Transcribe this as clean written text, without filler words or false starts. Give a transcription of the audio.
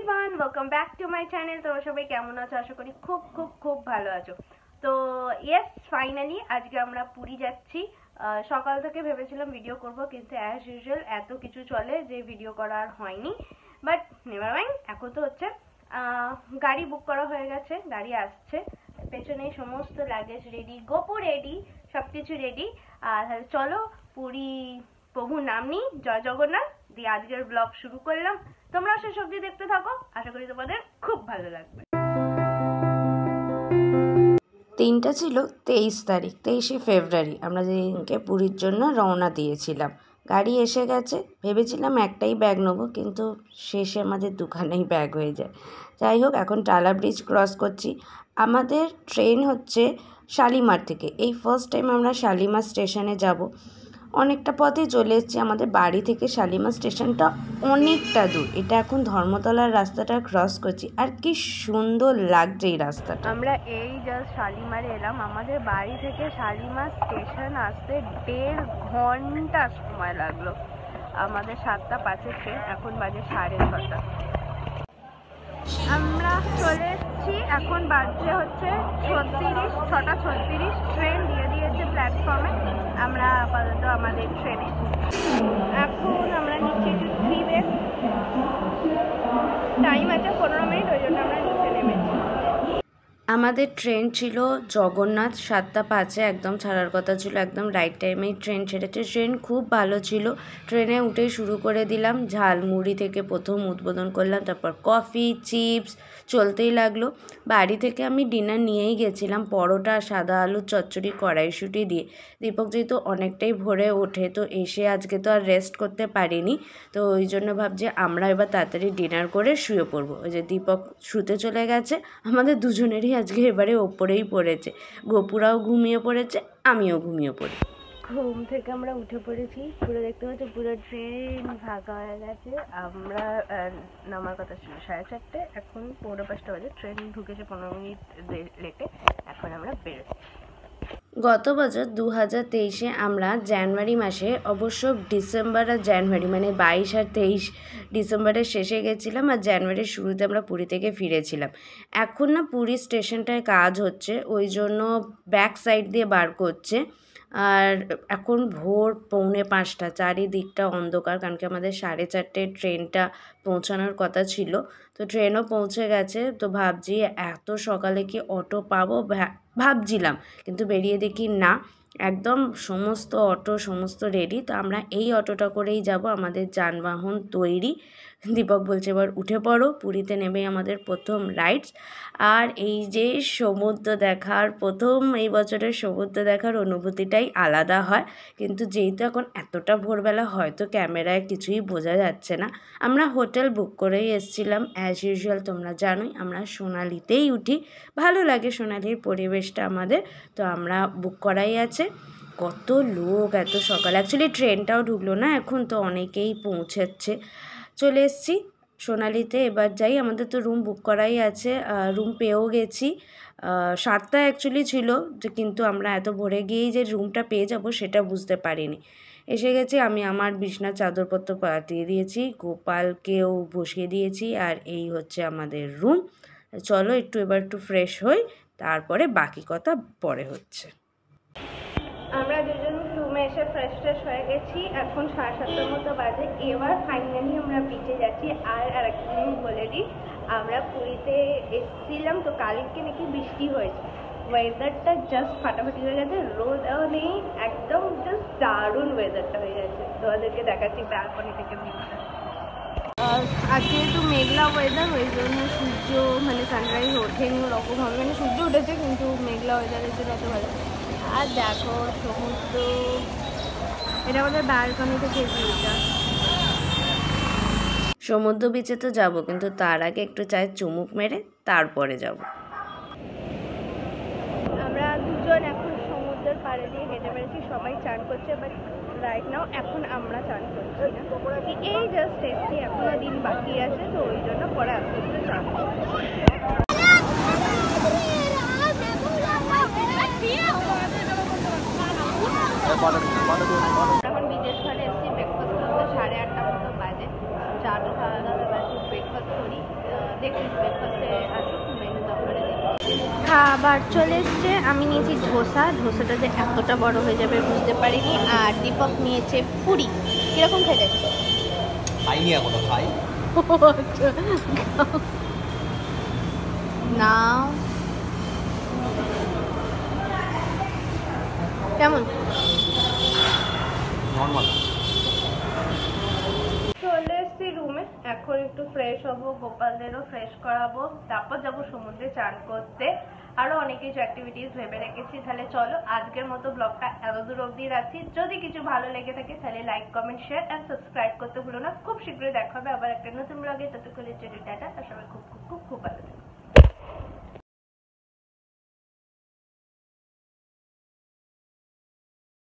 Everyone, welcome back to my channel. তোমরা সবাই কেমন আছো? আশা করি খুব খুব খুব ভালো আছো। তো ইয়েস, ফাইনালি আজকে আমরা পুরী যাচ্ছি। সকাল থেকে ভেবেছিলাম ভিডিও করব, কিন্তু অ্যাজ ইউজুয়াল এত কিছু চলে যে ভিডিও করা আর হয়নি। বাট নেভার মাইন্ড, এখন তো হচ্ছে গাড়ি বুক করা হয়ে গেছে, গাড়ি আসছে, পেছনে সমস্ত লাগেজ রেডি, গোপু রেডি, সবকিছু রেডি। আর চলো পুরী প্রভুর নাম নিই, জয় জগন্নাথ দিয়ে আজকের ব্লগ শুরু করলাম। তোমরা শেষ অবধি দেখতে থাকো, আশা করি তোমাদের খুব ভালো লাগবে। দিনটা ছিল 23 তারিখ, 23শে ফেব্রুয়ারি। আমরা যেদিনকে পুরীর জন্য রওনা দিয়েছিলাম। গাড়ি এসে গেছে, ভেবেছিলাম একটাই ব্যাগ নেবো, কিন্তু শেষে আমাদের দুখানেই ব্যাগ হয়ে যায়। যাই হোক, এখন টালা ব্রিজ ক্রস করছি। আমাদের ট্রেন হচ্ছে শালিমার থেকে। এই ফার্স্ট টাইম আমরা শালিমার স্টেশনে যাব। অনেকটা পথে চলে এসেছি। আমাদের বাড়ি থেকে শালিমার স্টেশনটা অনেকটা দূর। এটা এখন ধর্মতলার রাস্তাটা ক্রস করছি, আর কি সুন্দর লাগছে এই রাস্তাটা। আমরা এই জাস্ট শালিমারে এলাম। আমাদের বাড়ি থেকে শালিমার স্টেশন আসতে 1.5 ঘন্টা সময় লাগলো। আমাদের 7টা 5-এর ট্রেন, এখন বাজে 6:30। আমরা চলে এসেছি, এখন বাজে হচ্ছে 6:36। ট্রেন দিয়ে দিয়েছে প্ল্যাটফর্মে। আমরা আপাতত আমাদের ট্রেনে এখন আমরা নিচে ফ্রিওয়ে, টাইম আছে 15 মিনিট, ওই জন্য আমরা নিচে নেমেছি। আমাদের ট্রেন ছিল জগন্নাথ 7টা 5-এ, একদম ছাড়ার কথা ছিল, একদম রাইট টাইমেই ট্রেন ছেড়েছে। ট্রেন খুব ভালো ছিল। ট্রেনে উঠেই শুরু করে দিলাম ঝালমুড়ি থেকে, প্রথম উদ্বোধন করলাম, তারপর কফি, চিপস চলতেই লাগলো। বাড়ি থেকে আমি ডিনার নিয়েই গেছিলাম, পরোটা, সাদা আলু চচ্চড়ি, কড়াইশুঁটি দিয়ে। দীপক যেহেতু অনেকটাই ভোরে ওঠে, তো এসে আজকে তো আর রেস্ট করতে পারিনি, তো ওই জন্য ভাবছি আমরা এবার তাড়াতাড়ি ডিনার করে শুয়ে পড়বো। ওই যে দীপক শুতে চলে গেছে, আমাদের দুজনেরই আজকে এবারে ওপরেই পড়েছে। গোপুরাও ঘুমিয়ে পড়েছে, আমিও ঘুমিয়ে পড়ি। ঘুম থেকে আমরা উঠে পড়েছি, পুরো দেখতে পাচ্ছি পুরো ট্রেন ফাঁকা হয়ে গেছে। আমরা নামার কথা ছিল 4:30, এখন 4:45 বাজে। ট্রেন ঢুকেছে 15 মিনিট লেটে। এখন আমরা বেরোচ্ছি। গত বছর 2023-এ আমরা জানুয়ারি মাসে, অবশ্য ডিসেম্বর আর জানুয়ারি মানে 22 আর 23 ডিসেম্বরের শেষে গেছিলাম, আর জানুয়ারির শুরুতে আমরা পুরী থেকে ফিরেছিলাম। এখন না পুরী স্টেশনটায় কাজ হচ্ছে, ওই জন্য ব্যাক সাইড দিয়ে বার করছে। আর এখন ভোর 4:45, চারিদিকটা অন্ধকার, কারণ কি আমাদের 4:30 ট্রেনটা পৌঁছানোর কথা ছিল। তো ট্রেনও পৌঁছে গেছে। তো ভাবছি এত সকালে কি অটো পাবো ভাবছিলাম, কিন্তু বেরিয়ে দেখি না, একদম সমস্ত অটো সমস্ত রেডি। তো আমরা এই অটোটা করেই যাব, আমাদের যানবাহন তৈরি। দীপক বলছে এবার উঠে পড়ো। পুরীতে নেমে আমাদের প্রথম রাইডস। আর এই যে সমুদ্র দেখার প্রথম, এই বছরের সমুদ্র দেখার অনুভূতিটাই আলাদা হয়। কিন্তু যেহেতু এখন এতটা ভোরবেলা, হয়তো ক্যামেরায় কিছুই বোঝা যাচ্ছে না। আমরা হোটেল বুক করেই এসেছিলাম অ্যাজ ইউজুয়াল। তোমরা জানোই আমরা সোনালিতেই উঠি, ভালো লাগে সোনালির পরিবেশটা আমাদের। তো আমরা বুক করাই আছে। কত লোক এত সকালে, অ্যাকচুয়ালি ট্রেনটাও ঢুকলো না এখন, তো অনেকেই পৌঁছাচ্ছে। চলে এসেছি সোনালিতে, এবার যাই। আমাদের তো রুম বুক করাই আছে, রুম পেয়েও গেছি। 7টা অ্যাকচুয়ালি ছিল, কিন্তু আমরা এত ভোরে গিয়েই যে রুমটা পেয়ে যাব সেটা বুঝতে পারিনি। এসে গেছি, আমি আমার বিছনার চাদরপত্র পাঠিয়ে দিয়েছি, গোপালকেও বসিয়ে দিয়েছি, আর এই হচ্ছে আমাদের রুম। চলো এবার একটু ফ্রেশ হই, তারপরে বাকি কথা পরে হচ্ছে। আমরা দুজন রুমে এসে ফ্রেশ হয়ে গেছি, এখন 7:30 মতো বাজে। এবার ফাইনালি আমরা বিচে যাচ্ছি। আর একটা জিনিস বলে দিই, আমরা পুরীতে এসেছিলাম তো কালকে নাকি বৃষ্টি হয়েছে, ওয়েদারটা জাস্ট ফাটাফাটি হয়ে গেছে, রোদও নেই, একদম জাস্ট দারুণ ওয়েদারটা হয়ে গেছে। তোমাদেরকে দেখাচ্ছি ব্যালকনি থেকে ভিউটা। আজকে একটু মেঘলা ওয়েদার, ওই জন্য সূর্য মানে সানরাইজ ওঠেনি ওরকম হবে, মানে সূর্য উঠেছে কিন্তু মেঘলা ওয়েদারের জন্য এত ভালো। আর দেখো সমুদ্র, এটা আমাদের ব্যালকনি থেকে ভিউটা। সমুদ্র বিচে তো যাবো, কিন্তু তার আগে একটু চায় চুমুক মেরে তারপরে যাব। আমরা দুজন এখন সমুদ্রের পাড়ে দিয়ে হেঁটে বেড়েছি, সবাই চান করছে, বাট রাইট নাও এখন আমরা চান করছি না। এই জাস্ট এসছি, এখনো দিন বাকি আছে, তো ওই জন্য পরে আস্তে আস্তে চান করছি। এখন বিচের ধারে এসছি ব্রেকফাস্ট করতে, 8:30 মতো বাজে। চাটা খাওয়া দাওয়া বাজে, ব্রেকফাস্ট করি। দেখি ব্রেকফাস্টে আসুক মেনু তারপরে খাবার চলে এসছে। আমি নিয়েছি ধোসাটা যে এতটা বড় হয়ে যাবে বুঝতে পারিনি। আর দীপক নিয়েছে পুরি। কিরকম খেতে? খাইনি এখনো, খাই। না কেমন? নর্মাল। চলে এসছি রুমে, এখন একটু ফ্রেশ হবো, গোপালদেরও ফ্রেশ করাবো, তারপর যাবো সমুদ্রে চান করতে। আরো অনেক কিছু অ্যাক্টিভিটিস ভেবে রেখেছি। তাহলে চলো আজকের মতো ব্লগটা এত দূর অবধি রাখছি। যদি কিছু ভালো লেগে থাকে তাহলে like, comment, share and subscribe করতে ভুলো না। খুব শীঘ্রই দেখা হবে আবার একটা নতুন ব্লগে। ততক্ষণের জন্য টাটা। আর সবাই খুব খুব খুব খুব ভালো থাকবে।